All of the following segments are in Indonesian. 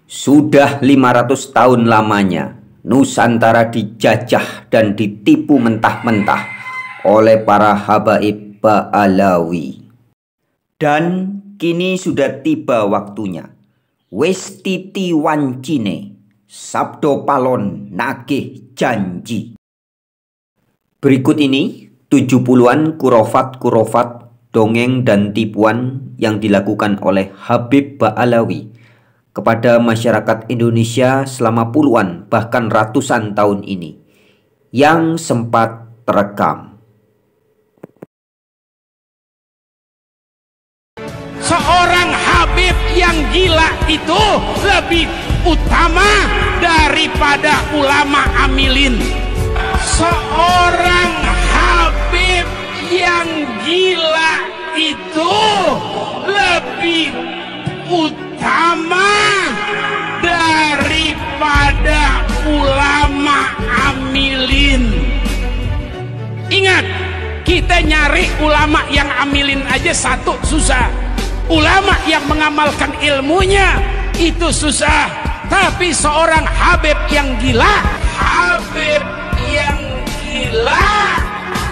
Sudah 500 tahun lamanya Nusantara dijajah dan ditipu mentah-mentah oleh para habaib Ba'alawi. Dan kini sudah tiba waktunya. Wis titi wancine, sabdo palon nagih janji. Berikut ini 70-an kurofat-kurofat, dongeng dan tipuan yang dilakukan oleh Habib Ba'alawi kepada masyarakat Indonesia selama puluhan bahkan ratusan tahun ini yang sempat terekam. Seorang Habib yang gila itu lebih utama daripada ulama amilin. Seorang Habib yang gila itu lebih utama daripada ulama amilin. Ingat, kita nyari ulama yang amilin aja satu susah. Ulama yang mengamalkan ilmunya itu susah. Tapi seorang Habib yang gila, Habib yang gila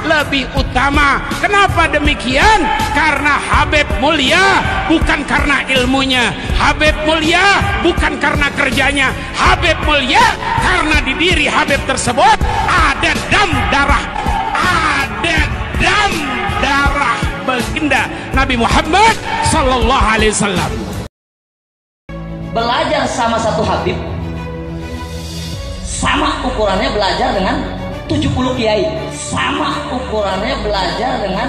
lebih utama. Kenapa demikian? Karena Habib mulia bukan karena ilmunya. Habib mulia bukan karena kerjanya. Habib mulia karena di diri Habib tersebut ada dam darah, ada dam darah baginda Nabi Muhammad sallallahu alaihi wasallam. Belajar sama satu Habib sama ukurannya belajar dengan 70 kiai, sama ukurannya belajar dengan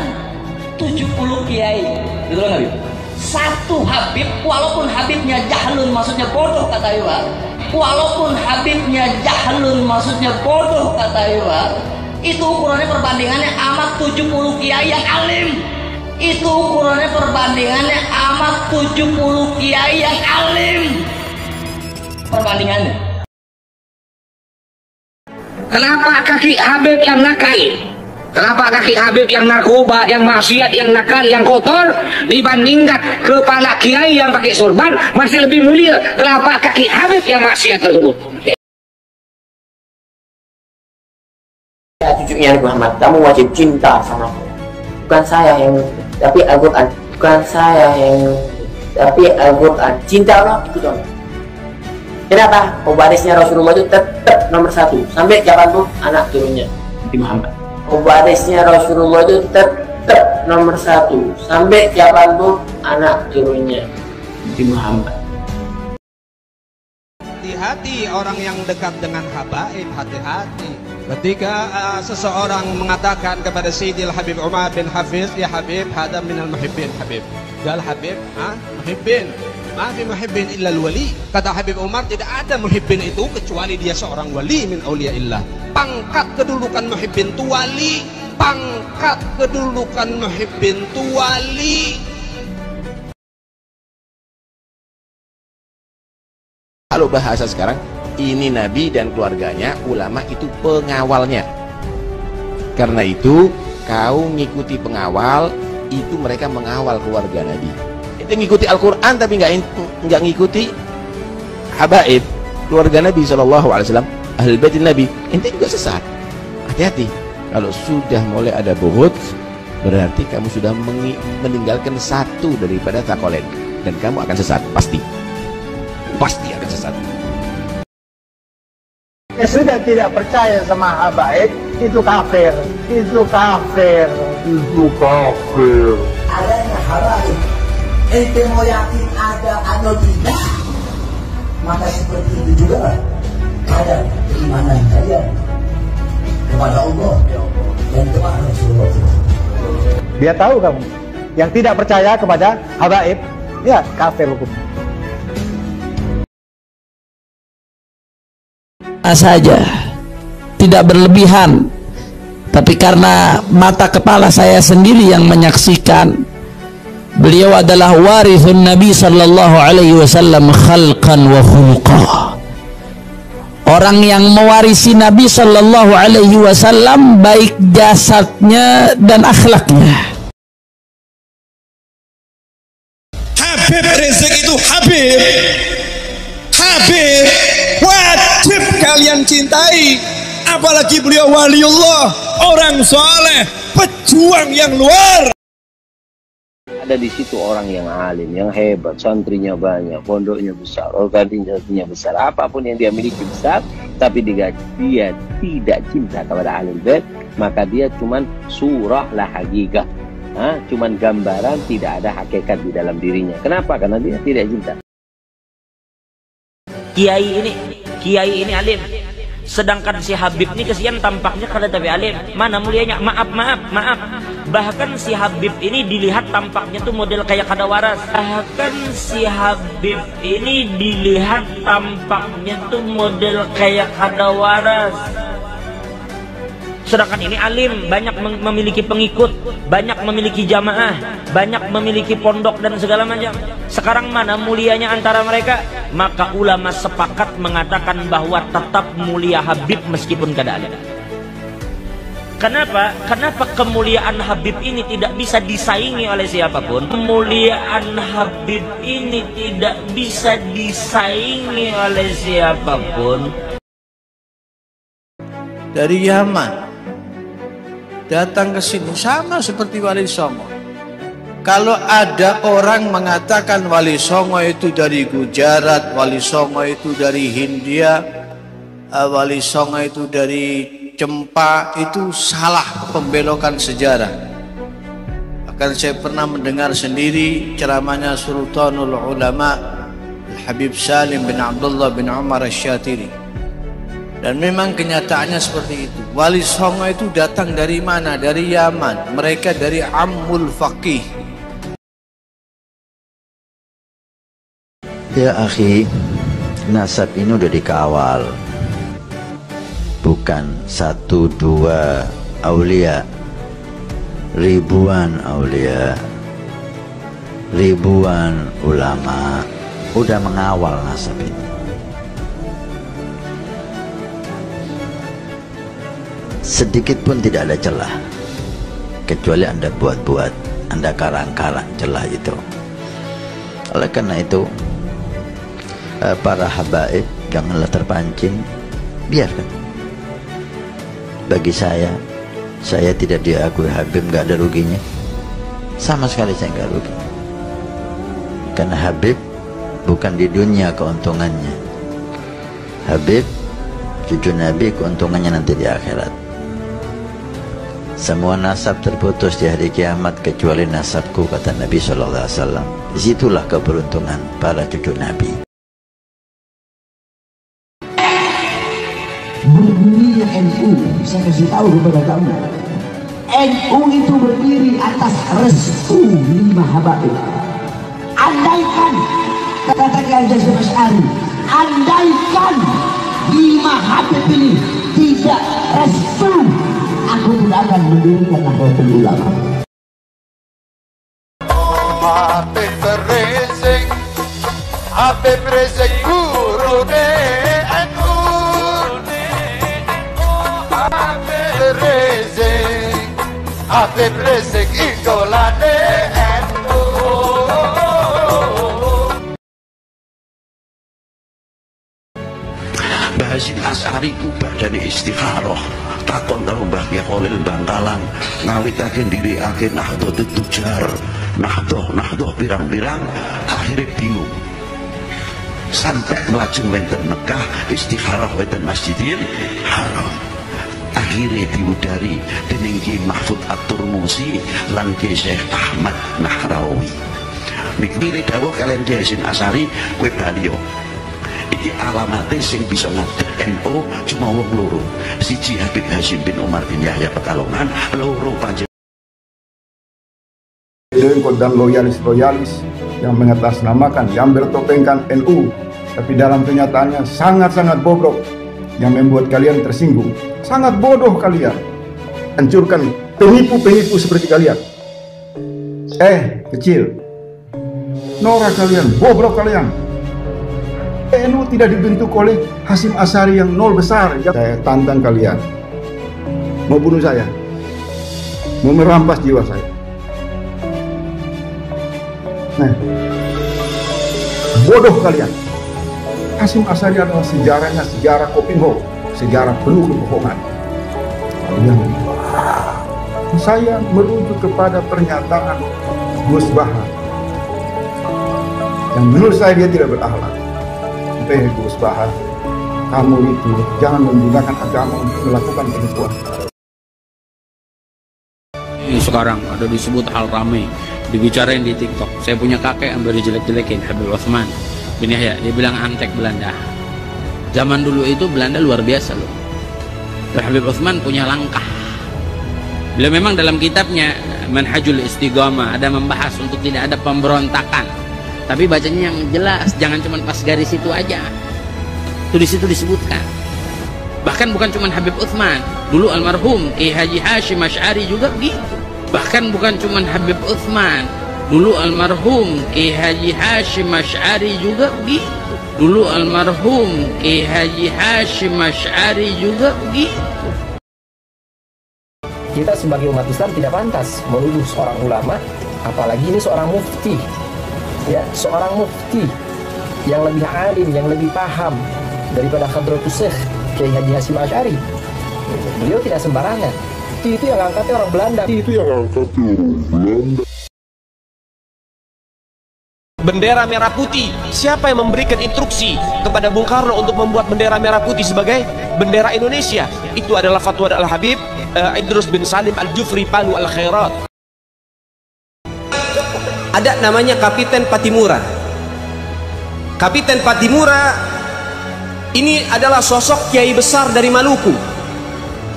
70 kiai, gitu loh Habib. Satu Habib, walaupun Habibnya jahlun maksudnya bodoh kata Iwa, walaupun Habibnya jahlun maksudnya bodoh kata Iwa, itu ukurannya perbandingannya amat 70 kiai yang alim. Itu ukurannya perbandingannya amat 70 kiai yang alim. Perbandingannya. Kenapa kaki Habib yang nakal? Kenapa kaki Habib yang narkoba, yang maksiat, yang nakal, yang kotor dibandingkan kepala kiai yang pakai sorban masih lebih mulia? Kenapa kaki Habib yang maksiat tersebut? Ya, cucunya Nabi Muhammad, kamu wajib cinta sama aku. Bukan saya yang, tapi Al-Quran. Bukan saya yang, tapi Al-Quran. Cinta Allah itu dong. Kenapa? Warisnya Rasulullah itu tetap nomor satu sampai kapanpun anak turunnya Nabi Muhammad. Warisnya Rasulullah itu tetap nomor satu sampai kapanpun anak turunnya Nabi Muhammad. Hati-hati orang yang dekat dengan habaib, hati-hati. Ketika seseorang mengatakan kepada Sayyidil Habib Umar bin Hafiz, ya Habib, hada minal muhibbin Habib. Gal Habib, muhibbin. Mafi muhibbin illa wali. Kata Habib Umar, tidak ada muhibbin itu kecuali dia seorang wali min auliyaillah. Pangkat kedudukan muhibbin itu wali. Pangkat kedudukan muhibbin itu wali. Kalau bahasa sekarang, ini Nabi dan keluarganya, ulama itu pengawalnya. Karena itu, kau ngikuti pengawal, itu mereka mengawal keluarga Nabi. Itu ngikuti Al-Quran tapi nggak ngikuti habaib, keluarga Nabi SAW, Ahlul Bait Nabi, itu juga sesat. Hati-hati, kalau sudah mulai ada buhut, berarti kamu sudah meninggalkan satu daripada takolen, dan kamu akan sesat, pasti akan sesat. Ya sudah tidak percaya sama habaib, itu kafir, itu kafir, itu kafir. Adanya habaib, ente mau yakin ada atau tidak, maka seperti itu juga ada keimanan kalian kepada Allah dan kepada Rasulullah. Dia tahu kamu yang tidak percaya kepada habaib, ya kafir hukum. Saja tidak berlebihan, tapi karena mata kepala saya sendiri yang menyaksikan, beliau adalah warithun Nabi sallallahu alaihi wasallam khalqan wa khuluqa. Orang yang mewarisi Nabi sallallahu alaihi wasallam baik jasadnya dan akhlaknya. Habib Rizik itu Habib Habib wajib kalian cintai, apalagi beliau waliullah, orang soleh, pejuang yang luar. Ada di situ orang yang alim, yang hebat, santrinya banyak, pondoknya besar, organisasinya besar, apapun yang dia miliki besar, tapi dia tidak cinta kepada ahlul bait, maka dia cuman surah la hakikah, cuman gambaran, tidak ada hakikat di dalam dirinya. Kenapa? Karena dia tidak cinta. Kiai ini alim, sedangkan si Habib ini kesian tampaknya kada tapi alim. Mana mulianya? Maaf. Bahkan si Habib ini dilihat tampaknya tuh model kayak kada waras. Sedangkan ini alim, banyak memiliki pengikut, banyak memiliki jamaah, banyak memiliki pondok dan segala macam. Sekarang mana mulianya antara mereka? Maka ulama sepakat mengatakan bahwa tetap mulia Habib meskipun kada alim. Kenapa? Kenapa kemuliaan Habib ini tidak bisa disaingi oleh siapapun? Kemuliaan Habib ini tidak bisa disaingi oleh siapapun. Dari Yaman datang ke sini sama seperti Wali Songo. Kalau ada orang mengatakan Wali Songo itu dari Gujarat, Wali Songo itu dari Hindia, Wali Songo itu dari Cempa, itu salah pembelokan sejarah. Bahkan saya pernah mendengar sendiri ceramahnya Sultanul Ulama Habib Salim bin Abdullah bin Umar Asy-Syatiri. Dan memang kenyataannya seperti itu. Wali Songo itu datang dari mana? Dari Yaman. Mereka dari Ammul Faqih. Ya akhi, nasab ini udah dikawal. Bukan 1-2 aulia, ribuan aulia, ribuan ulama udah mengawal nasab ini. Sedikit pun tidak ada celah, kecuali Anda buat-buat, Anda karang-karang celah itu. Oleh karena itu, para habaib janganlah terpancing, biarkan. Bagi saya tidak diakui Habib, nggak ada ruginya, sama sekali saya nggak rugi. Karena Habib bukan di dunia keuntungannya, Habib cucu Nabi keuntungannya nanti di akhirat. Semua nasab terputus di hari kiamat kecuali nasabku, kata Nabi SAW. Disitulah keberuntungan para cucu Nabi. Berdirinya NU, saya kasih tahu kepada kamu, NU itu berdiri atas restu 5 habaib. Andaikan, katakan Syekh Asy'ari, andaikan 5 habib ini tidak restu, aku tidak akan mendirikan Nahdlatul Ulama. Habib Rizik guru NU, Habib Rizik idolane NU. Hasyim Asy'ari ku badane istikharah, takon karo Mbah Kyai Khalil Bangkalan, ngawitaken diriake Nahdlatul Tujar, nahdoh pirang-pirang, akhirnya bingung. Sampai melajeng wonten Mekah istikharah wonten Masjidil Haram. Akhirnya diudari dening Ki Mahfud At-Turmusi lan Ki Syekh Ahmad Nahrawi. Mikire dawuh kalian Ki Hasyim Asy'ari, kowe bali yo. Iki alamate sing bisa ngadeg NU cuma wong loro. Siji Habib Hasyim bin Umar bin Yahya Pekalongan, loro panjenengan dengkot dan loyalis-loyalis yang mengatasnamakan, yang bertopengkan NU, tapi dalam kenyataannya sangat-sangat bobrok, yang membuat kalian tersinggung. Sangat bodoh kalian, hancurkan penipu-penipu seperti kalian. Kecil, norak kalian, bobrok kalian. NU tidak dibentuk oleh Hasyim Asy'ari yang nol besar. Saya tantang kalian, mau bunuh saya, mau merampas jiwa saya. Nah, bodoh kalian, Hasyim Asy'ari adalah sejarahnya sejarah kopingho, sejarah penuh kebohongan. Saya merujuk kepada pernyataan Gus Baha yang menurut saya dia tidak berakhlak. Gus Baha, kamu itu jangan menggunakan agama untuk melakukan penipuan. Ini sekarang ada disebut hal ramai, dibicarain di TikTok. Saya punya kakek yang baru jelek-jelekin, Habib Utsman bin Yahya. Dia bilang antek Belanda. Zaman dulu itu Belanda luar biasa loh. Habib Utsman punya langkah. Beliau memang dalam kitabnya Manhajul Istiqamah ada membahas untuk tidak ada pemberontakan. Tapi bacanya yang jelas, jangan cuma pas garis itu aja. Itu di situ disebutkan. Bahkan bukan cuma Habib Utsman, dulu almarhum Kiai Haji Hasyim Asy'ari juga begitu. Bahkan bukan cuma Habib Utsman, dulu almarhum Kiai Haji Hasyim Asy'ari juga begitu. Dulu almarhum Kiai Haji Hasyim Asy'ari juga begitu. Kita sebagai umat Islam tidak pantas menuduh seorang ulama, apalagi ini seorang mufti. Ya, seorang mufti yang lebih alim, yang lebih paham daripada Hadratus Syekh Kiai Haji Hasyim Asy'ari. Beliau tidak sembarangan. Itu yang angkatnya orang Belanda. Bendera merah putih, siapa yang memberikan instruksi kepada Bung Karno untuk membuat bendera merah putih sebagai bendera Indonesia? Itu adalah fatwa Al-Habib Idrus bin Salim Al-Jufri Panu Al-Khairat. Ada namanya Kapiten Patimura. Kapiten Patimura ini adalah sosok kiai besar dari Maluku.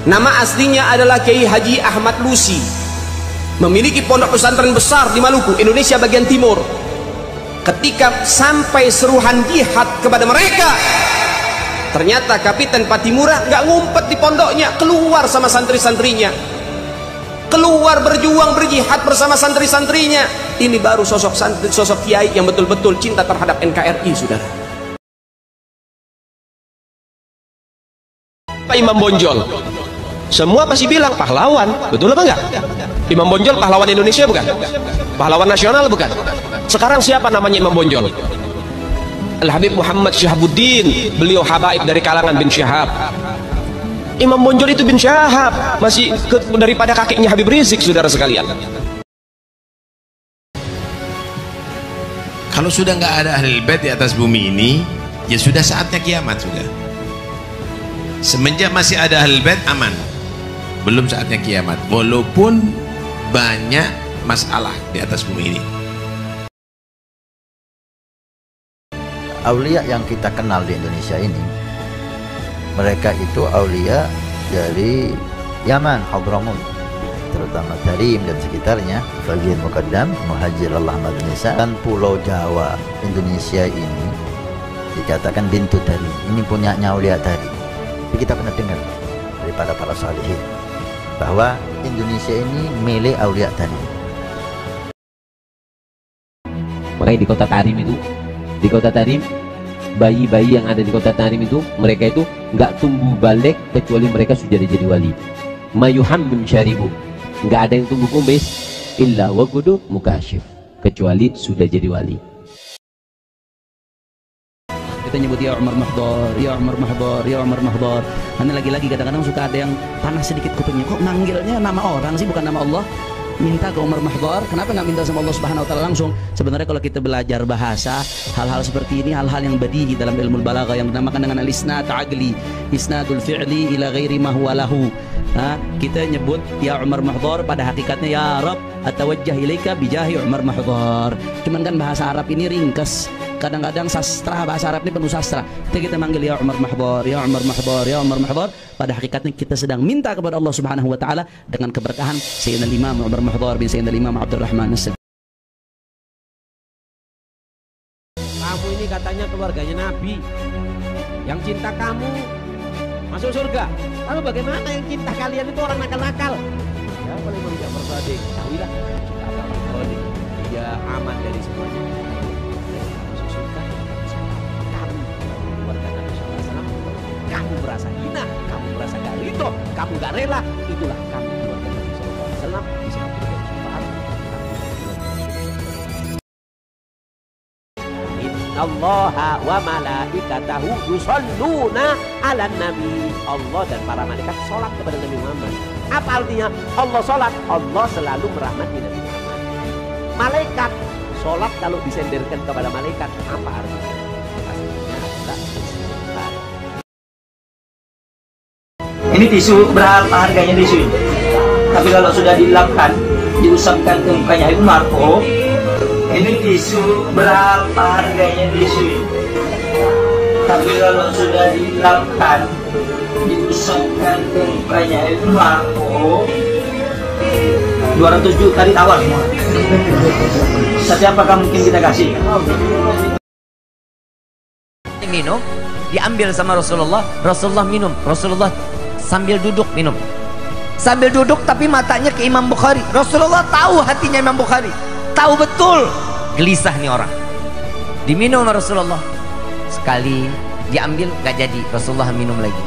Nama aslinya adalah Kiai Haji Ahmad Lusi. Memiliki pondok pesantren besar di Maluku, Indonesia bagian timur. Ketika sampai seruhan jihad kepada mereka, ternyata Kapiten Patimura nggak ngumpet di pondoknya, keluar sama santri-santrinya, keluar berjuang berjihad bersama santri-santrinya. Ini baru sosok kiai yang betul-betul cinta terhadap NKRI, saudara. Pak Imam Bonjol, semua pasti bilang pahlawan, betul apa enggak? Imam Bonjol pahlawan Indonesia bukan? Pahlawan nasional bukan? Sekarang siapa namanya Imam Bonjol? Al-Habib Muhammad Syahabuddin, beliau habaib dari kalangan bin Syahab. Imam Bonjol itu bin Syahab, masih daripada kakeknya Habib Rizik, saudara sekalian. Kalau sudah nggak ada Ahlul Bait di atas bumi ini, ya sudah saatnya kiamat sudah. Semenjak masih ada Ahlul Bait aman, belum saatnya kiamat. Walaupun banyak masalah di atas bumi ini. Aulia yang kita kenal di Indonesia ini, mereka itu aulia dari Yaman, Hadramut, terutama Tarim dan sekitarnya, Fagir Muqaddam, Muhajir Allah Madinisa, dan Pulau Jawa Indonesia ini dikatakan bintu Tarim. Ini punyanya aulia Tarim. Tapi kita pernah dengar daripada para salihin bahwa Indonesia ini milik aulia Tarim. Makanya di kota Tarim itu, di kota Tarim, bayi-bayi yang ada di kota Tarim itu, mereka itu nggak tumbuh balik kecuali mereka sudah jadi wali. Mayuhammim syaribu, nggak ada yang tumbuh kumis illa wagudu mukasyif, kecuali sudah jadi wali. Kita nyebut ya Umar Mahdar, ya Umar Mahdar, ya Umar Mahdar. Karena lagi-lagi kadang-kadang suka ada yang panas sedikit kupingnya. Kok manggilnya nama orang sih, bukan nama Allah? Minta ke Umar Mahdar, kenapa nggak minta sama Allah Subhanahu wa Ta'ala langsung? Sebenarnya kalau kita belajar bahasa, hal-hal seperti ini hal-hal yang badihi dalam ilmu balaghah yang dinamakan dengan al-isnad aqli, isnadul fi'li ila ghairi ma huwa lahu. Kita nyebut ya Umar Mahdar, pada hakikatnya ya Rab atawajjah ilaika bijahi Umar Mahdar. Cuman kan bahasa Arab ini ringkas. Kadang-kadang sastra, bahasa Arab ini penuh sastra. Kita manggil ya Umar Mahdar, ya Umar Mahdar, ya Umar Mahdar. Pada hakikatnya kita sedang minta kepada Allah Subhanahu wa Ta'ala dengan keberkahan Sayyidina Imam Umar Mahdar bin Sayyidina Imam Abdurrahman As-Siddiq. Kamu ini katanya keluarganya Nabi, yang cinta kamu masuk surga. Lalu bagaimana yang cinta kalian itu orang nakal-nakal? Ya, oleh Imam Ja'far Shadiq, tahuilah cinta orang Shadiq, dia aman dari semuanya. Kamu merasa hina, kamu merasa gak ridho, kamu gak rela, itulah kamu keluarga Nabi SAW bisa memberikan syafaat. innallaha wa malaikatahu yusholluna 'alan nabi. Allah dan para malaikat sholat kepada Nabi Muhammad. Apa artinya? Allah sholat, Allah selalu merahmati Nabi Muhammad. Malaikat sholat kalau disenderkan kepada malaikat, apa artinya? Ini tisu berapa harganya tisu ini? Tapi kalau sudah dilapkan, diusapkan ke mukanya Ibu Marco, ini tisu berapa harganya tisu ini? Tapi kalau sudah dilapkan, diusapkan ke mukanya Ibu Marco, 200 juta ditawar semua. Siapakah mungkin kita kasih? Minum, diambil sama Rasulullah, Rasulullah minum, Rasulullah sambil duduk minum, sambil duduk tapi matanya ke Imam Bukhari. Rasulullah tahu hatinya Imam Bukhari, tahu betul gelisah nih orang. Diminum sama Rasulullah, sekali diambil gak jadi, Rasulullah minum lagi,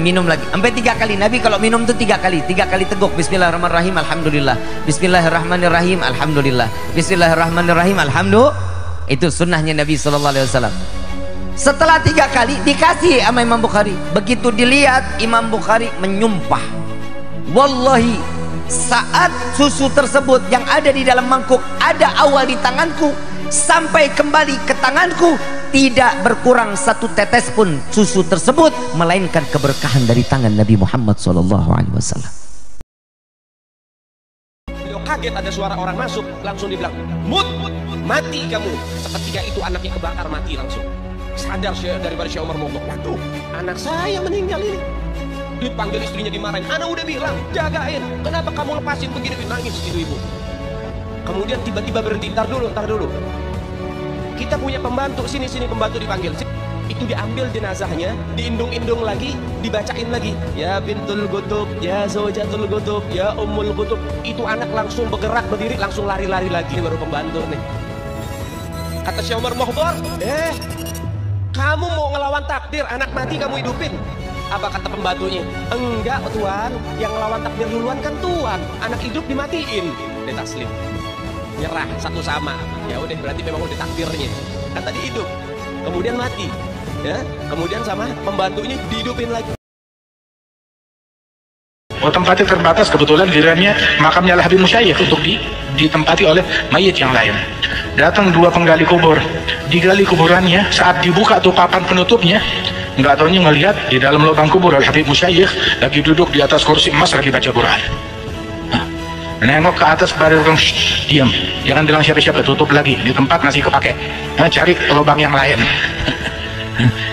minum lagi sampai 3 kali. Nabi kalau minum tuh 3 kali teguk, bismillahirrahmanirrahim, alhamdulillah, bismillahirrahmanirrahim, alhamdulillah, bismillahirrahmanirrahim, alhamdulillah. Itu sunnahnya Nabi SAW. Setelah 3 kali dikasih sama Imam Bukhari. Begitu dilihat, Imam Bukhari menyumpah, wallahi saat susu tersebut yang ada di dalam mangkuk ada awal di tanganku sampai kembali ke tanganku, tidak berkurang 1 tetes pun susu tersebut, melainkan keberkahan dari tangan Nabi Muhammad SAW. Beliau kaget ada suara orang masuk, langsung dibilang, "Mut, mati kamu." Seketika itu anaknya kebakar mati langsung. Sadar daripada Syekh Umar Mogok, waduh, anak saya meninggal ini. Dipanggil istrinya, dimarahin. Anak udah bilang, jagain. Kenapa kamu lepasin begini? Nangis itu ibu. Kemudian tiba-tiba berhenti, ntar dulu. Kita punya pembantu, sini pembantu dipanggil. Itu diambil jenazahnya, diindung-indung lagi, dibacain lagi. Ya bintul Gutub, ya Zaujatul Gutub, ya Ummul Gutub. Itu anak langsung bergerak berdiri, langsung lari-lari lagi. Ini baru pembantu nih. Kata Syekh Umar Mohbor, kamu mau ngelawan takdir, anak mati kamu hidupin. Apa kata pembantunya? Enggak tuan, yang ngelawan takdir duluan kan tuan, anak hidup dimatiin. Dia taslim, nyerah satu sama. Ya udah, berarti memang udah takdirnya. Kan tadi hidup, kemudian mati, ya. Kemudian sama pembantunya dihidupin lagi. Oh, tempatnya terbatas, kebetulan gilirannya makamnya Habib Musyayikh untuk ditempati oleh mayit yang lain. Datang 2 penggali kubur, digali kuburannya, saat dibuka tuh papan penutupnya, nggak taunya ngelihat di dalam lubang kubur Habib Musyayikh lagi duduk di atas kursi emas lagi baca Quran. Nengok ke atas baru bilang, diam, jangan bilang siapa-siapa, tutup lagi, di tempat masih kepake. Cari lubang yang lain.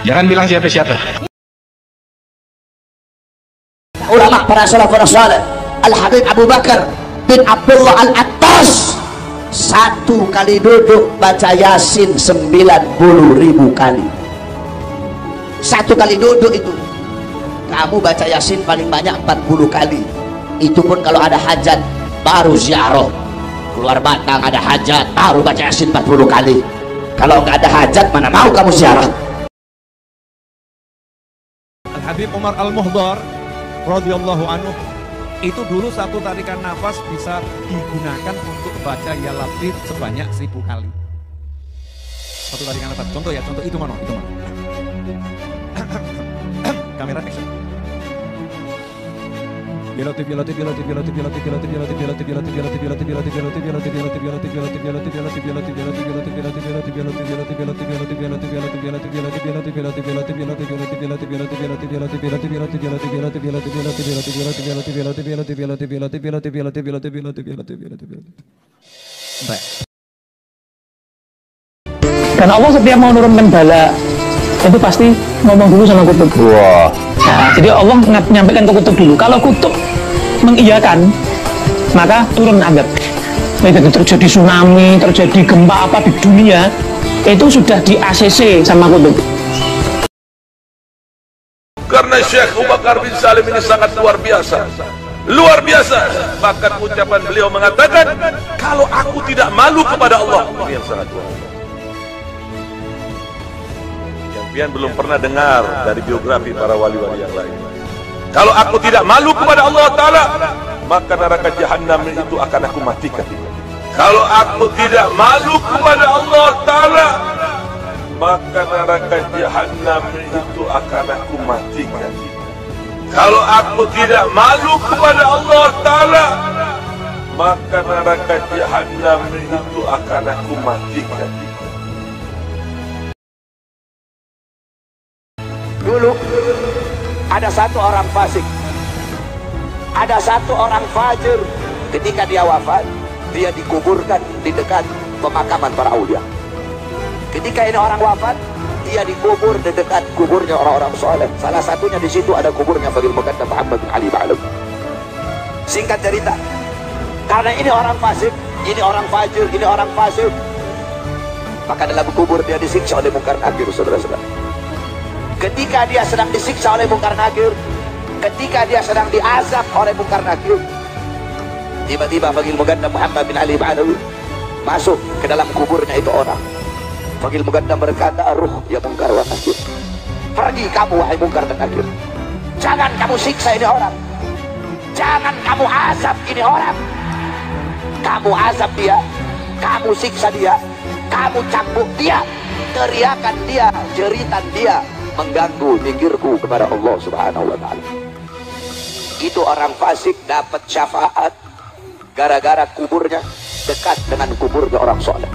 Jangan bilang siapa-siapa. Ulama para salafun saleh, Al-Habib Abu Bakar bin Abdullah Al-Attas, 1 kali duduk baca Yasin 90.000 kali. 1 kali duduk itu. Kamu baca Yasin paling banyak 40 kali. Itu pun kalau ada hajat, baru ziarah. Keluar Batang ada hajat, baru baca Yasin 40 kali. Kalau nggak ada hajat, mana mau kamu ziarah? Al-Habib Umar Al-Muhdar radhiyallahu anhu itu dulu 1 tarikan nafas bisa digunakan untuk baca ya Latif sebanyak 1000 kali. 1 tarikan nafas. Contoh ya, contoh itu mana? Itu mana? Kamera action. Karena Allah setiap mau nurunkan bala itu pasti ngomong dulu sama kutub. Wah. Nah, jadi Allah menyampaikan ke kutub dulu. Kalau kutub mengiyakan, maka turun azab. Baik terjadi tsunami, terjadi gempa apa di dunia, itu sudah di ACC sama kutub. Karena Syekh Abu Bakar bin Salim ini sangat luar biasa. Luar biasa. Bahkan ucapan beliau mengatakan, kalau aku tidak malu kepada Allah, ini yang sangat luar biasa. Yang pian belum pernah dengar dari biografi para wali-wali yang lain. Kalau aku tidak malu kepada Allah Ta'ala, maka neraka Jahannam itu akan aku matikan. Kalau aku tidak malu kepada Allah Ta'ala, maka neraka jahanam itu akan aku matikan. Kalau aku tidak malu kepada Allah Ta'ala, maka neraka jahanam itu akan aku matikan. Dulu ada satu orang fasik, ada satu orang fajir. Ketika dia wafat, dia dikuburkan di dekat pemakaman para aulia. Ketika ini orang wafat, dia dikubur di dekat kuburnya orang-orang soleh. Salah satunya di situ ada kuburnya Fadil Muqaddam Muhammad bin Ali Ba'alum. Singkat cerita, karena ini orang fasik, ini orang fajir, ini orang fasik, maka dalam kubur dia disiksa oleh Munkar Nakir, saudara-saudara. Ketika dia sedang disiksa oleh Munkar Nakir, ketika dia sedang diazab oleh Munkar Nakir, tiba-tiba Fadil Muqaddam Muhammad bin Ali Ba'alum masuk ke dalam kuburnya itu orang. Fadil Muqaddam berkata, "Ruh ya Munkar wa Nakir, pergi kamu wahai Munkar dan Nakir. Jangan kamu siksa ini orang, jangan kamu azab ini orang. Kamu azab dia, kamu siksa dia, kamu cambuk dia, teriakan dia, jeritan dia mengganggu zikirku kepada Allah Subhanahu wa Ta'ala." Itu orang fasik dapat syafaat gara-gara kuburnya dekat dengan kuburnya orang soleh.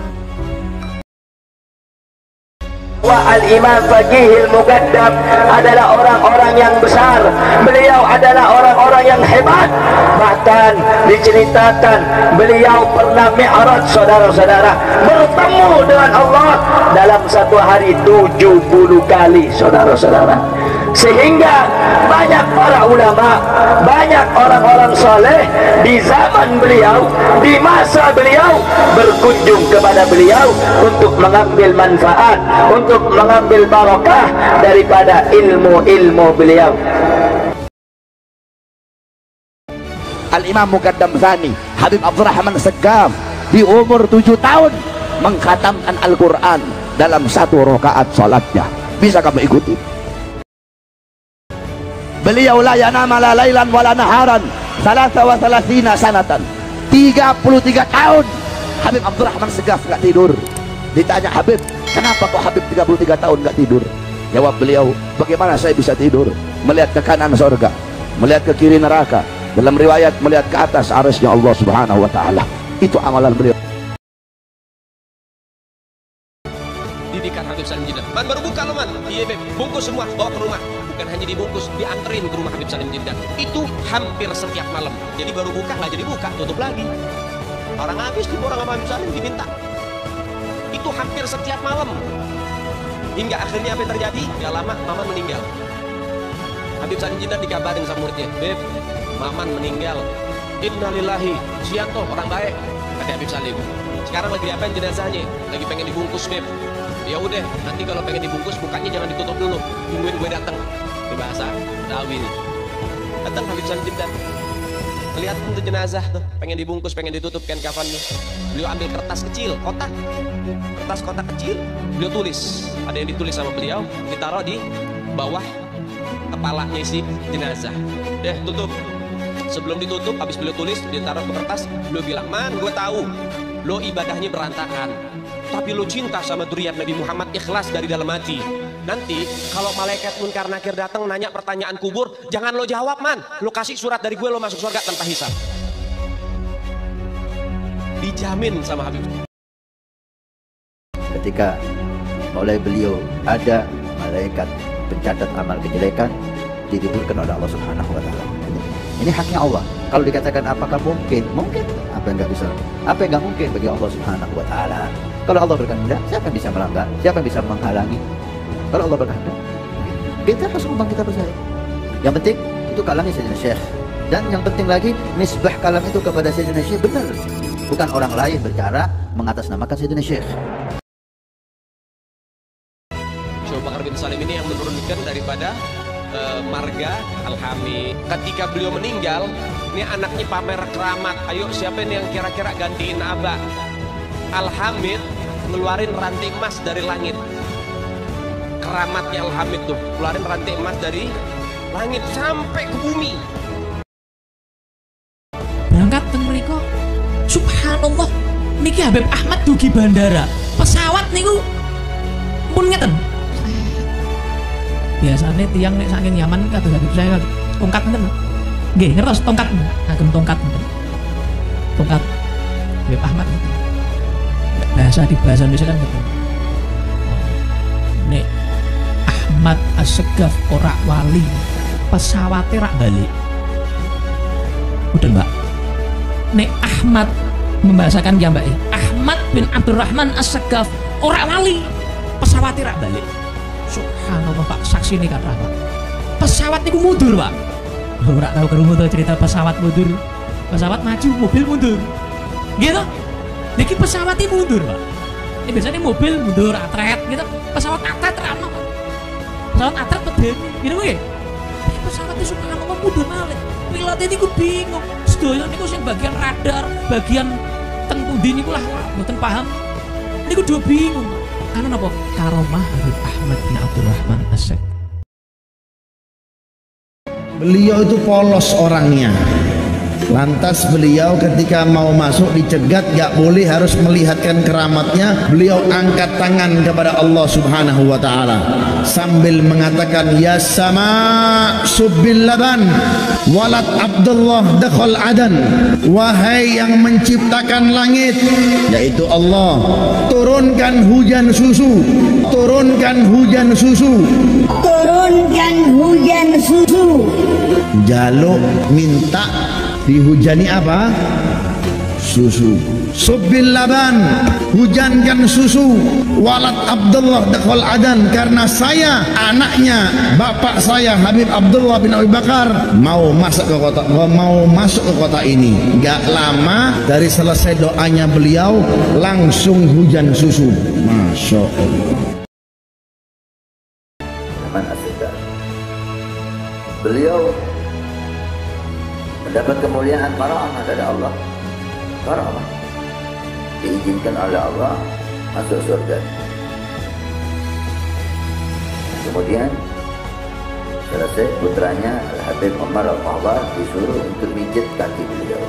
Al-Imam Faqihil Muqaddam adalah orang-orang yang besar. Beliau adalah orang-orang yang hebat. Bahkan diceritakan beliau pernah mi'raj, saudara-saudara, bertemu dengan Allah dalam satu hari 70 kali, saudara-saudara. Sehingga banyak para ulama, banyak orang-orang soleh di zaman beliau, di masa beliau, berkunjung kepada beliau untuk mengambil manfaat, untuk mengambil barakah daripada ilmu-ilmu beliau. Al-Imam Muqaddam Tsani Habib Abdurrahman Segaf di umur 7 tahun mengkhatamkan Al-Quran dalam satu rakaat salatnya. Bisa kamu ikuti? Beliau la yanama la lailan wala naharan 33 sanatan, 33 tahun Habib Abdurrahman Segaf nggak tidur. Ditanya, Habib, kenapa kok Habib 33 tahun nggak tidur? Jawab beliau, bagaimana saya bisa tidur? Melihat ke kanan surga, melihat ke kiri neraka, dalam riwayat melihat ke atas arsy-Nya Allah Subhanahu wa Ta'ala. Itu amalan beliau. Didikan Habib Salim Jindan. Man, baru buka lo, man. Iya, Beb. Bungkus semua, bawa ke rumah. Bukan hanya dibungkus, dianterin ke rumah Habib Salim Jindan. Itu hampir setiap malam. Jadi baru buka, nggak jadi buka, tutup lagi. Orang habis diborong sama Habib Salim, diminta. Itu hampir setiap malam. Hingga akhirnya apa yang terjadi? Gak lama, Maman meninggal. Habib Salim Jindan dikabarin sama muridnya, Beb, Maman meninggal. Innalillahi, Sianto, orang baik, kata Habib Salim. Sekarang lagi diapain jenazahnya? Lagi pengen dibungkus, Beb. Ya udah, nanti kalau pengen dibungkus mukanya jangan ditutup dulu, tungguin gue datang. Di bahasa Dawi nih. Datang Habib Salim Jindan, lihat untuk jenazah tuh, pengen dibungkus, pengen ditutup kan kafannya. Beliau ambil kertas kecil, kotak, kertas kotak kecil, beliau tulis. Ada yang ditulis sama beliau, ditaruh di bawah kepalanya si jenazah. Deh, tutup. Sebelum ditutup, habis beliau tulis, ditaruh ke kertas, beliau bilang, Man, gue tahu lo ibadahnya berantakan, tapi lo cinta sama dzurriyyat Nabi Muhammad, ikhlas dari dalam hati. Nanti kalau malaikat Munkar Nakir datang nanya pertanyaan kubur, jangan lo jawab, Man. Lo kasih surat dari gue, lo masuk surga tanpa hisab. Dijamin sama Habib. Ketika oleh beliau ada malaikat pencatat amal kejelekan, ditiburkan oleh Allah Subhanahu wa Ta'ala. Ini haknya Allah. Kalau dikatakan apakah mungkin? Mungkin. Apa yang nggak bisa? Apa yang nggak mungkin bagi Allah Subhanahu wa Ta'ala? Kalau Allah berkehendak, siapa yang bisa melanggar? Siapa yang bisa menghalangi? Kalau Allah berkehendak, kita harus memang kita percaya. Yang penting itu kalamnya Sayyidina Syekh. Dan yang penting lagi, nisbah kalam itu kepada Sayyidina Syekh benar. Bukan orang lain bercara mengatasnamakan Sayyidina Syekh. Syekh Bakar bin Salim ini yang menurunkan daripada marga Al-Hamid. Ketika beliau meninggal, ini anaknya pamer keramat. Ayo siapa ini yang kira-kira gantiin Abah? Al-Hamid ngeluarin rantai emas dari langit. Keramatnya Al-Hamid tuh, ngeluarin rantai emas dari langit sampai ke bumi. Berangkat teng mriko, subhanallah, niki Habib Ahmad dugi bandara pesawat niku pun ngeten biasanya tiang nek saking nyaman kados Habib saya tongkat ngeten nggih ngertos tongkat agem tongkat Habib Ahmad ngeten bahasa di bahasa Indonesia kan ngeten nek Ahmad As-Segaf ora wali pesawate rak balik udah mbak nek Ahmad membahasakan ya mbak Ahmad bin Abdurrahman As-Segaf ora wali pesawate rak balik subhanallah pak saksi ini kata pak pesawat itu mundur pak ora tahu kerungu tuh cerita pesawat mundur pesawat maju mobil mundur gitu niki pesawatnya mundur pak ini biasanya mobil mundur atret gitu pesawat atret rano pesawat atret pedeni gitu nggih pesawatnya subhanallah mundur malih pilotnya niku bingung sedaya niku sing bagian radar bagian teng pundi niku lah mboten paham niku do bingung karena napa karomah Habib Ahmad bin Abdurrahman As-Segaf beliau itu polos orangnya. Lantas beliau ketika mau masuk dicegat, gak boleh, harus melihatkan keramatnya. Beliau angkat tangan kepada Allah Subhanahu wa ta'ala sambil mengatakan, ya sama subbil laban walad Abdullah dakhal adan. Wahai yang menciptakan langit, yaitu Allah, turunkan hujan susu, turunkan hujan susu, turunkan hujan susu. Jaluk minta dihujani apa? Susu. Subbil laban, hujankan susu. Walad Abdullah dakhal adan, karena saya anaknya bapak saya Habib Abdullah bin Abi Bakar mau masuk ke kota ini. Gak lama dari selesai doanya beliau langsung hujan susu. Masya Allah. Beliau mendapat kemuliaan karamah dari Allah. Karamah diizinkan oleh Allah masuk surga. Kemudian selesai, putranya Habib Umar Al-Muhdar disuruh untuk mijit kaki beliau.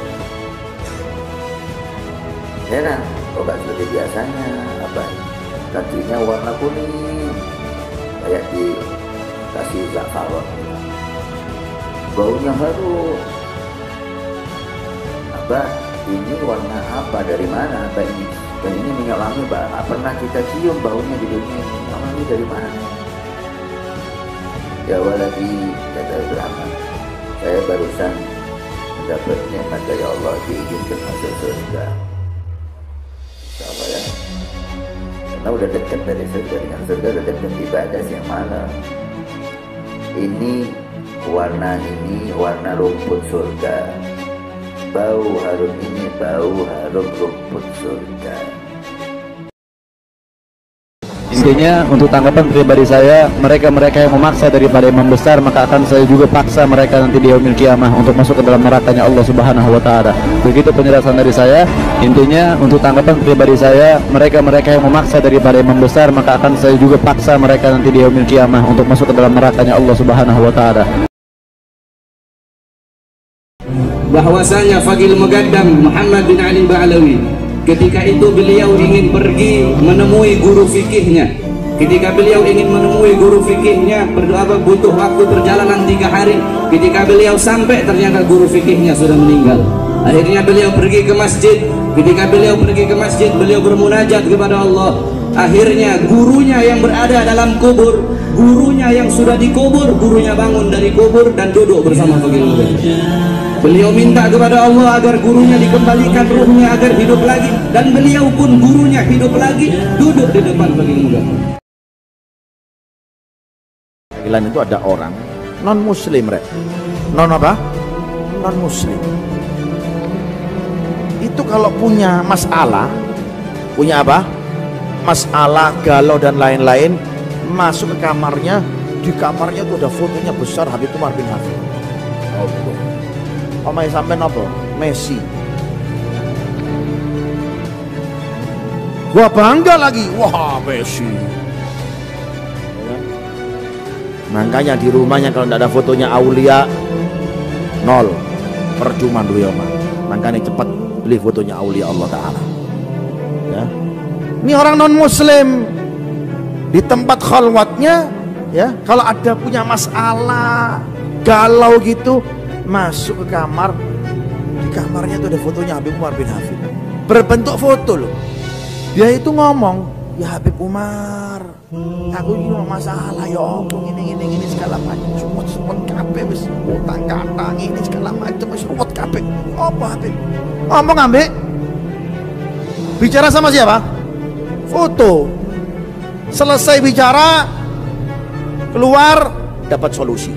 Heran, kok gak seperti biasanya, apa kakinya warna kuning kayak dikasih za'faron, baunya harum. Mbak, ini warna apa, dari mana Mbak ini? Dan ini minyak wangi Mbak, nggak pernah kita cium baunya di dunia ini. Minyak wangi dari mana? Ya waladi, kata Ibrahim, saya barusan mendapat nikmat dari Allah, diizinkan masuk surga. Insya Allah ya. Karena udah dekat dari surga, dengan surga udah dekat ibadah yang mana. Ini warna rumput surga. Bau harum ini bau harum rumput surga. Intinya untuk tanggapan pribadi saya, mereka yang memaksa daripada imam besar, maka akan saya juga paksa mereka nanti di yaumil kiamah untuk masuk ke dalam nerakanya Allah Subhanahu wa ta'ala. Begitu penjelasan dari saya. Intinya untuk tanggapan pribadi saya, mereka yang memaksa daripada imam besar, maka akan saya juga paksa mereka nanti di yaumil kiamah untuk masuk ke dalam nerakanya Allah Subhanahu wa ta'ala. Bahwasanya Faqih Muqaddam Muhammad bin Ali Ba'alawi ketika itu beliau ingin pergi menemui guru fikihnya. Ketika beliau ingin menemui guru fikihnya, berdoa butuh waktu perjalanan 3 hari. Ketika beliau sampai, ternyata guru fikihnya sudah meninggal. Akhirnya beliau pergi ke masjid. Ketika beliau pergi ke masjid, beliau bermunajat kepada Allah. Akhirnya gurunya yang berada dalam kubur, gurunya yang sudah dikubur, gurunya bangun dari kubur dan duduk bersama Faqih Muqaddam. Beliau minta kepada Allah agar gurunya dikembalikan ruhnya agar hidup lagi, dan beliau pun gurunya hidup lagi, duduk di depan Faqih Muqaddam. Panggilan itu ada orang non muslim, non apa? Non muslim. Itu kalau punya masalah, punya apa? Masalah, galau dan lain-lain, masuk ke kamarnya, di kamarnya itu ada fotonya besar Habib Umar bin Hafid. Omai sampean apa? Messi. Gua bangga lagi, wah Messi. Makanya di rumahnya kalau tidak ada fotonya aulia, nol, percuma beliau mah. Makanya cepat beli fotonya aulia Allah Ta'ala. Ini orang non muslim di tempat khalwatnya ya, kalau ada punya masalah galau gitu, masuk ke kamar, di kamarnya tuh ada fotonya Habib Umar bin Hafid berbentuk foto loh. Dia itu ngomong, ya Habib Umar, aku ini masalah ya Allah, ini segala macam, semut kabeh wis utang katang ini segala macam wis ruwet kabeh. Apa Habib? Ngomong ambek bicara sama siapa? Foto. Selesai bicara, keluar dapat solusi.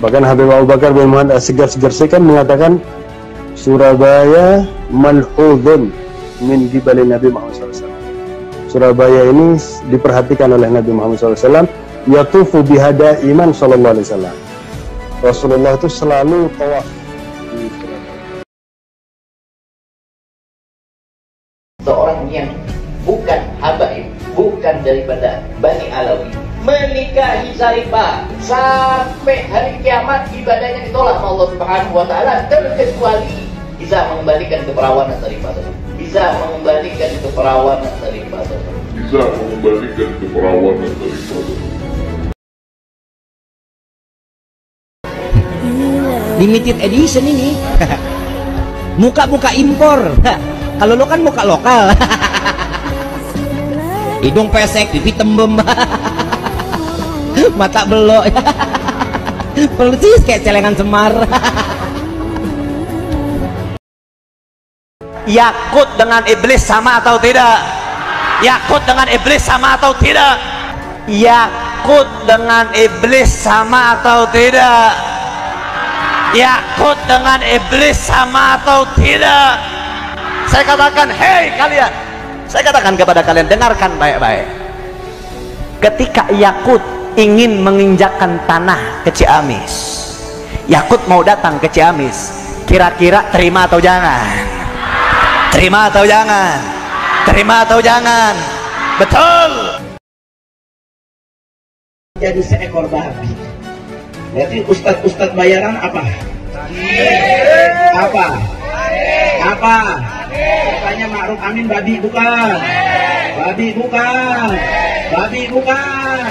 Bahkan Habib Abu Bakar bin Muhammad As-Sigaf kan mengatakan Surabaya malhudun min gibali Nabi Muhammad SAW. Surabaya ini diperhatikan oleh Nabi Muhammad SAW. Yatufu bihada iman sallallahu alaihi wasallam. Rasulullah itu selalu tawaf di Surabaya. Seorang yang bukan habaib, bukan daripada Bani Alawi, menikahi Syarifah sampai hari kiamat, ibadahnya ditolak oleh Allah Subhanahu wa taala, terkecuali bisa mengembalikan keperawanan Syarifah, bisa mengembalikan keperawanan Syarifah, bisa mengembalikan keperawanan Syarifah. Limited edition ini. Muka-muka impor. Kalau lo kan muka lokal. Hidung pesek, pipi tembem. Mata belok. Persis kayak celengan Semar. Yakut dengan iblis sama atau tidak? Yakut dengan iblis sama atau tidak? Yakut dengan iblis sama atau tidak? Yakut dengan iblis sama atau tidak? Saya katakan, hei kalian, saya katakan kepada kalian, dengarkan baik-baik. Ketika Yakut ingin menginjakkan tanah ke Ciamis, Yakut mau datang ke Ciamis, kira-kira terima atau jangan? Terima atau jangan? Terima atau jangan? Betul. Jadi seekor babi. Berarti ustadz bayaran apa? Apa? Apa? Katanya Ma'ruf Amin babi bukan? Babi bukan? Babi bukan?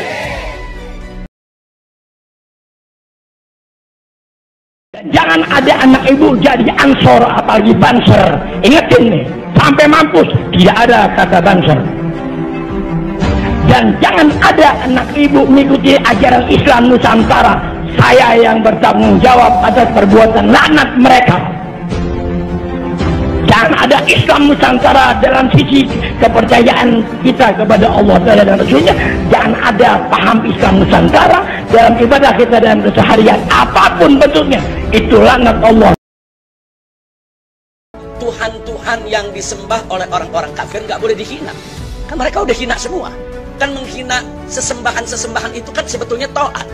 Jangan ada anak ibu jadi ansor apalagi banser. Ingetin nih, sampai mampus tidak ada kata banser. Dan jangan ada anak ibu mengikuti ajaran Islam Nusantara. Saya yang bertanggung jawab atas perbuatan laknat mereka. Jangan ada Islam Nusantara dalam sisi kepercayaan kita kepada Allah dan Rasulnya. Jangan ada paham Islam Nusantara dalam ibadah kita dan keseharian apapun bentuknya. Itu laknat Allah. Tuhan-Tuhan yang disembah oleh orang-orang kafir nggak boleh dihina. Kan mereka udah hina semua. Kan menghina sesembahan-sesembahan itu kan sebetulnya taat.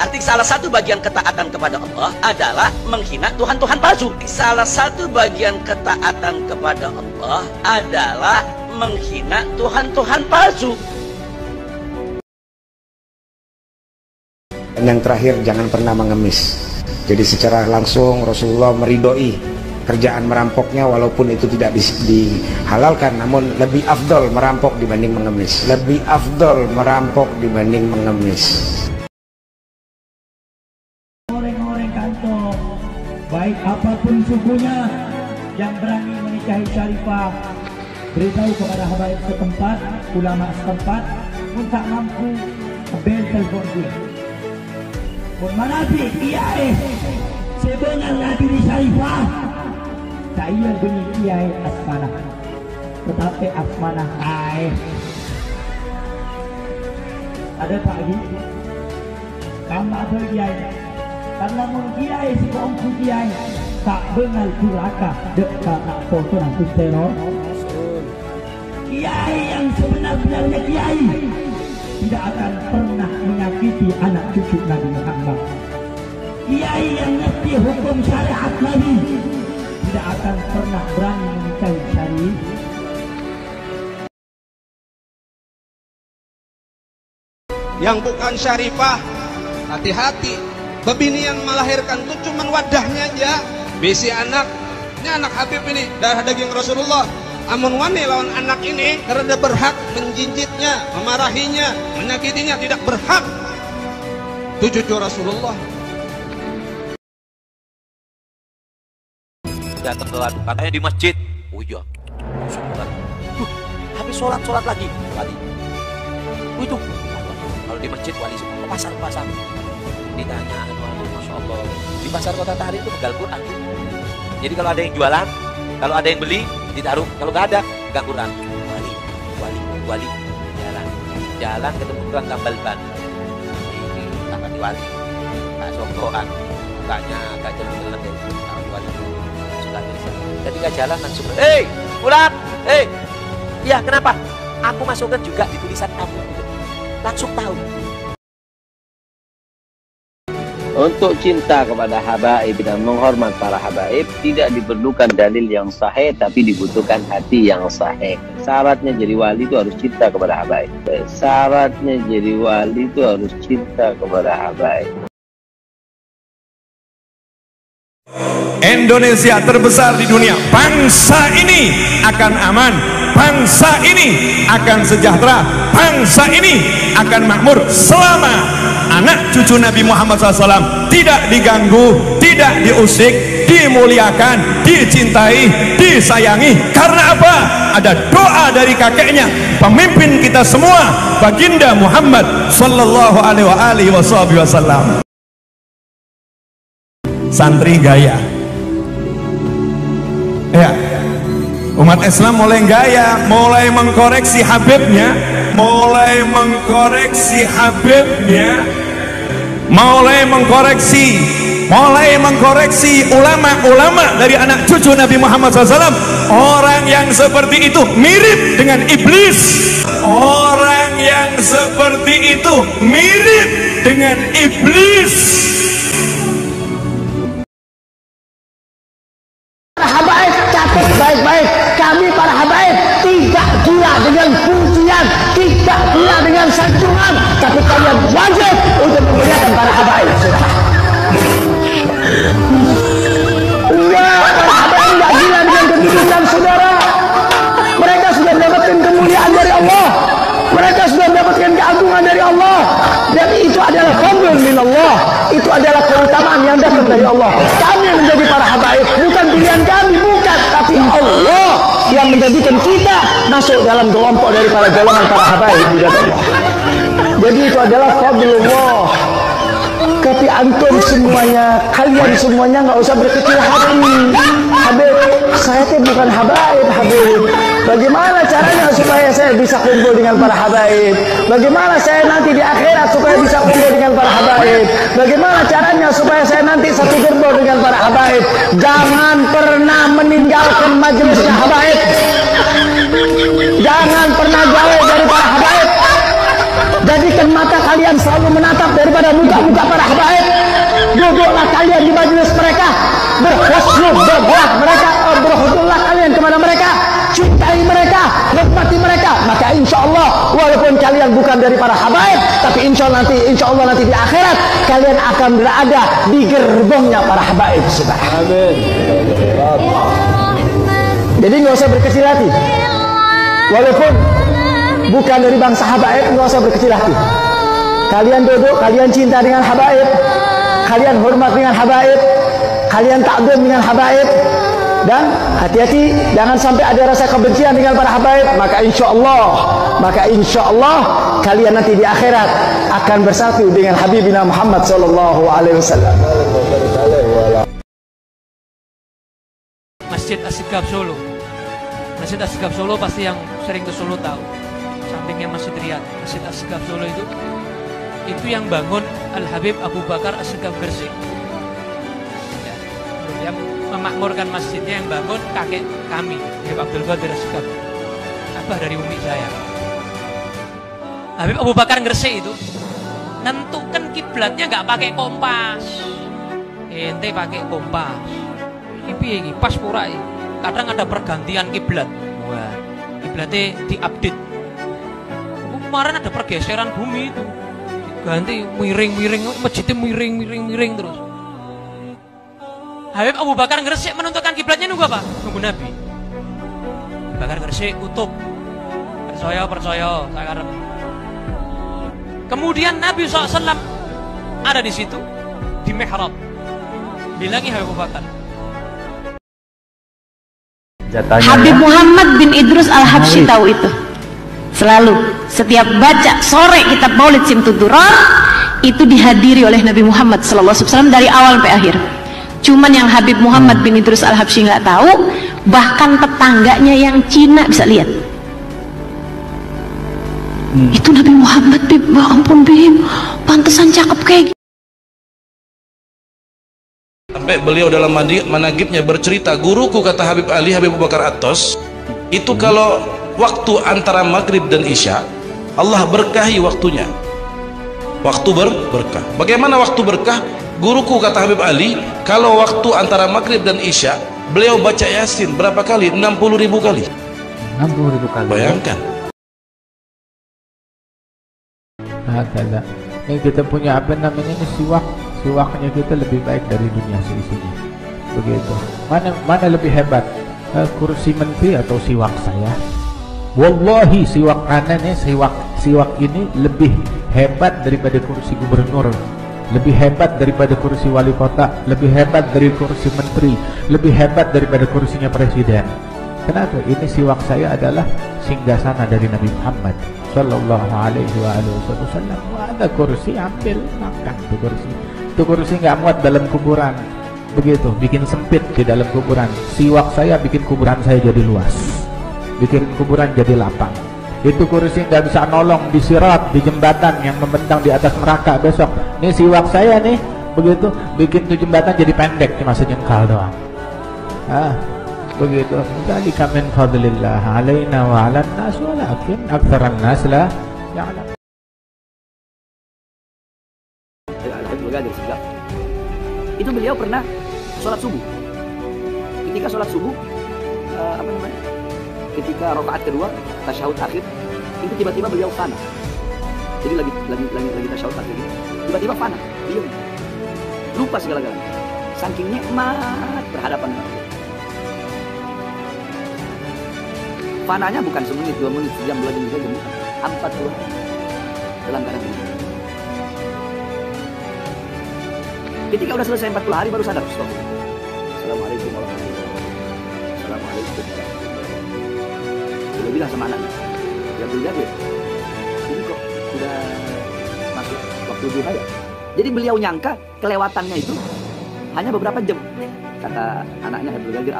Arti salah satu bagian ketaatan kepada Allah adalah menghina Tuhan-Tuhan palsu. Salah satu bagian ketaatan kepada Allah adalah menghina Tuhan-Tuhan palsu. Dan yang terakhir, jangan pernah mengemis. Jadi secara langsung Rasulullah meridhoi kerjaan merampoknya, walaupun itu tidak dihalalkan, namun lebih afdol merampok dibanding mengemis. Lebih afdol merampok dibanding mengemis. Orang-orang kantong, baik apapun sukunya, yang berani menikahi Syarifah, beritahu kepada habaib setempat, ulama setempat, pun tak mampu, bel telefon dia. Pun manafi, kiai, sebenarnya Nabi di Syarifah, saya bunyi kiai asmanah, tetapi asmanah air. Ada pagi, kamu ada kiai. Karena mengkiai si kongku kiai tak bengal curaka dekat nak foto nanti teror. Kiai yang sebenar-benarnya kiai tidak akan pernah menyakiti anak cucu Nabi Muhammad. Kiai yang ngerti hukum syariat Nabi tidak akan pernah berani menikahi syarif. Yang bukan Syarifah, hati-hati. Bebini yang melahirkan itu cuma wadahnya aja. Bisi anak, ini anak Habib ini, darah daging Rasulullah. amun wani lawan anak ini karena berhak menjinjitnya, memarahinya, menyakitinya, tidak berhak. Itu cucu Rasulullah. Datang ke katanya di masjid. Oh iya. Habis sholat lagi. Wali. Itu. Kalau di masjid wali semua. Pasar. Ditanya, Masya Allah. Di pasar Kota Tahrir itu pegal Quran. Jadi kalau ada yang jualan, kalau ada yang beli, ditaruh. Kalau nggak ada, pegang Quran. Wali. Jalan ketemu tukang tambal ban. Ini tangan di wali. Tak songkokan. Mukanya agak jelek deh. Taruh di wali. Ketika jalan langsung, pulang, iya kenapa? Aku masukkan juga di tulisan kamu, langsung tahu. Untuk cinta kepada habaib dan menghormat para habaib tidak diperlukan dalil yang sahih, tapi dibutuhkan hati yang sahih. Syaratnya jadi wali itu harus cinta kepada habaib. Syaratnya jadi wali itu harus cinta kepada habaib. Indonesia terbesar di dunia, bangsa ini akan aman, bangsa ini akan sejahtera, bangsa ini akan makmur selama anak cucu Nabi Muhammad SAW tidak diganggu, tidak diusik, dimuliakan, dicintai, disayangi. Karena apa? Ada doa dari kakeknya, pemimpin kita semua, baginda Muhammad Sallallahu Alaihi Wasallam. Santri gaya. Ya, umat Islam mulai gaya, mulai mengkoreksi Habibnya, mulai mengkoreksi ulama-ulama dari anak cucu Nabi Muhammad SAW. Orang yang seperti itu mirip dengan iblis. Orang yang seperti itu mirip dengan iblis. Habaib, catat baik-baik, kami para habaib tidak gila dengan pujian, tidak gila dengan sanjungan, tapi kalian wajib untuk memuliakan para habaib. Enggak, para habaib tidak gila dengan kedudukan saudara. Mereka sudah mendapatkan kemuliaan dari Allah, mereka sudah mendapatkan keagungan dari Allah, dan itu adalah fadl min Allah, itu adalah keutamaan yang datang dari Allah. Kami menjadi para habaib bukan pilihan kami, bukan, tapi Allah yang menjadikan kita masuk dalam kelompok dari para golongan para habaib. Jadi itu adalah fadlullah. Tapi antum semuanya, kalian semuanya nggak usah berkecil hati. Habib, saya itu bukan habaib, Habib. Bagaimana caranya supaya saya bisa kumpul dengan para habaib? Bagaimana saya nanti di akhirat supaya bisa kumpul dengan para habaib? Bagaimana caranya supaya saya nanti satu gerbong dengan para habaib? Jangan pernah meninggalkan majelisnya habaib. Jangan pernah jauh dari para habaib. Jadikan mata kalian selalu menatap daripada muka-muka para habaib. Duduklah kalian di majelis mereka, berhusnul berbuah mereka, berhudullah kalian kepada mereka, cintai mereka, nikmati mereka. Maka insya Allah walaupun kalian bukan dari para habaib, tapi insya Allah nanti di akhirat kalian akan berada di gerbongnya para habaib. Amin. Jadi nggak usah berkecil hati. Walaupun bukan dari bangsa habaib, nggak usah berkecil hati. Kalian duduk, kalian cinta dengan habaib, kalian hormat dengan habaib, kalian takzim dengan habaib, dan hati-hati jangan sampai ada rasa kebencian dengan para habaib. Maka insya Allah kalian nanti di akhirat akan bersatu dengan Habibina Muhammad Sallallahu Alaihi Wasallam. Masjid Asy-Syighab Solo. Masjid Asy-Syighab Solo pasti yang sering ke Solo tahu. Sampingnya Masjid Riyad, Masjid Asy-Syighab Solo itu yang bangun Al-Habib Abu Bakar Asy-Syighab Gresik. Ya, yang memakmurkan masjidnya yang bangun kakek kami, Habib Abdul Qadir Asy-Syighab, abah dari umi saya. Habib Abu Bakar Gresik itu nentukan kiblatnya nggak pakai kompas, ente pakai kompas. Ini pas pura ini. Kadang ada pergantian kiblat. Wah, kiblatnya diupdate. Kemarin ada pergeseran bumi itu, ganti miring-miring, masjidnya miring terus. Habib Abu Bakar Gresik menentukan kiblatnya nunggu apa? Nunggu Nabi. Bakar Gresik kutub. Percaya sakarep. Kemudian Nabi SAW ada di situ di mihrab. Bilangi Abu Bakar. Habib Muhammad bin Idrus Al-Habsyi tahu itu. Selalu setiap baca sore kitab Maulid Simtud Durar itu dihadiri oleh Nabi Muhammad SAW dari awal sampai akhir. Cuman yang Habib Muhammad bin Idrus Al-Habsyi nggak tahu, bahkan tetangganya yang Cina bisa lihat. Itu Nabi Muhammad, Bib. Ya ampun, Bib, pantesan cakep kayak gitu. Sampai beliau dalam managibnya bercerita, guruku, kata Habib Ali, Habib Abu Bakar Atos, itu kalau waktu antara maghrib dan isya, Allah berkahi waktunya. Waktu berkah. Bagaimana waktu berkah? Guruku, kata Habib Ali, kalau waktu antara maghrib dan isya, beliau baca Yasin berapa kali? 60.000 kali. 60.000 kali. Bayangkan. Nah, ini kita punya apa namanya ini siwaknya kita lebih baik dari dunia seisinya. Begitu. Mana lebih hebat? Kursi menteri atau siwak saya? Wallahi siwak aneh, siwak ini lebih hebat daripada kursi gubernur, lebih hebat daripada kursi wali kota, lebih hebat dari kursi menteri, lebih hebat daripada kursinya presiden. Kenapa? Ini siwak saya adalah singgasana dari Nabi Muhammad Sallallahu Alaihi Wasallam. Ada kursi, ambil makan tuh kursi. Itu kursi nggak muat dalam kuburan. Begitu, bikin sempit di dalam kuburan. Siwak saya bikin kuburan saya jadi luas, bikin kuburan jadi lapang. Itu kursi nggak bisa nolong di sirat, di jembatan yang membentang di atas neraka besok. Ini siwak saya nih, begitu, bikin tuh jembatan jadi pendek, cuma sejengkal doang. Begitu. Dzalika min fadlillah alaina wa 'alan nas walakin aktsaran nas la ya'lam. Itu beliau pernah sholat subuh. Ketika sholat subuh, ketika rakaat kedua tasyahud akhir, itu tiba-tiba beliau fana. Jadi lagi tasyahud akhir, tiba-tiba fana, diam, lupa segala-galanya. Saking nikmat berhadapan dengan Allah. Fananya bukan semenit, 2 menit, sejam, 2 jam, 3 jam, 40 hari dalam keadaan ini. Ketika udah selesai 40 hari baru sadar, stop. Assalamualaikum warahmatullahi wabarakatuh. Assalamualaikum. Dia bilang sama anaknya, ya Jabir, ini kok sudah masuk waktu duha ya? Jadi beliau nyangka kelewatannya itu hanya beberapa jam. Kata anaknya Habib Jabir,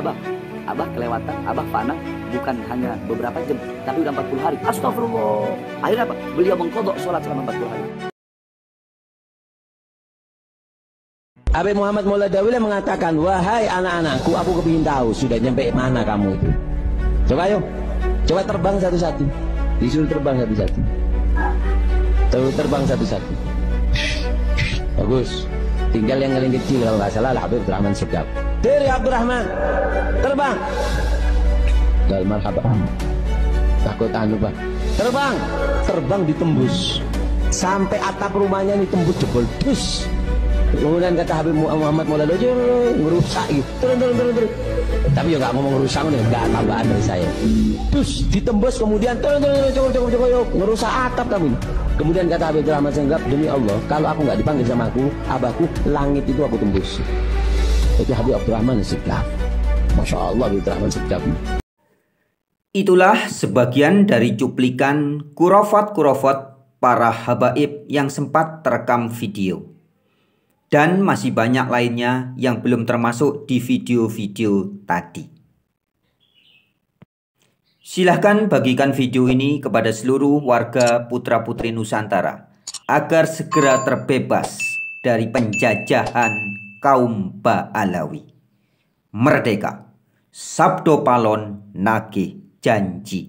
Abah kelewatan, Abah fana bukan hanya beberapa jam, tapi udah 40 hari. Astagfirullah. Akhirnya apa? Beliau mengkodok sholat selama 40 hari. Habib Muhammad Maulana Dawila mengatakan, wahai anak-anakku, aku kepingin tahu sudah nyampe mana kamu itu. Coba yuk, coba terbang satu-satu. Disuruh terbang satu-satu. Terbang satu-satu. Bagus. Tinggal yang paling kecil kalau nggak salah Habib Abdurrahman Segaf. Diri Abdurrahman, terbang. Dal marhaba. Takut lupa. Terbang ditembus sampai atap rumahnya ini tembus jebol dus. Kemudian kata Habib Muhammad Maulana ngerusak gitu. Turun. Tapi ya nggak ngomong rusak nih, nggak tambahan dari saya. Dus ditembus kemudian turun cukup ngerusak atap kamu. Kemudian kata Habib Rahman Senggap, demi Allah, kalau aku nggak dipanggil sama aku, abahku, langit itu aku tembus. Itu Habib Abdurrahman Segaf. Masya Allah Habib Abdurrahman Segaf. Itulah sebagian dari cuplikan kurafat-kurafat para habaib yang sempat terekam video. Dan masih banyak lainnya yang belum termasuk di video-video tadi. Silahkan bagikan video ini kepada seluruh warga putra-putri Nusantara agar segera terbebas dari penjajahan kaum Ba'alawi. Merdeka! Sabdo Palon nagih janji.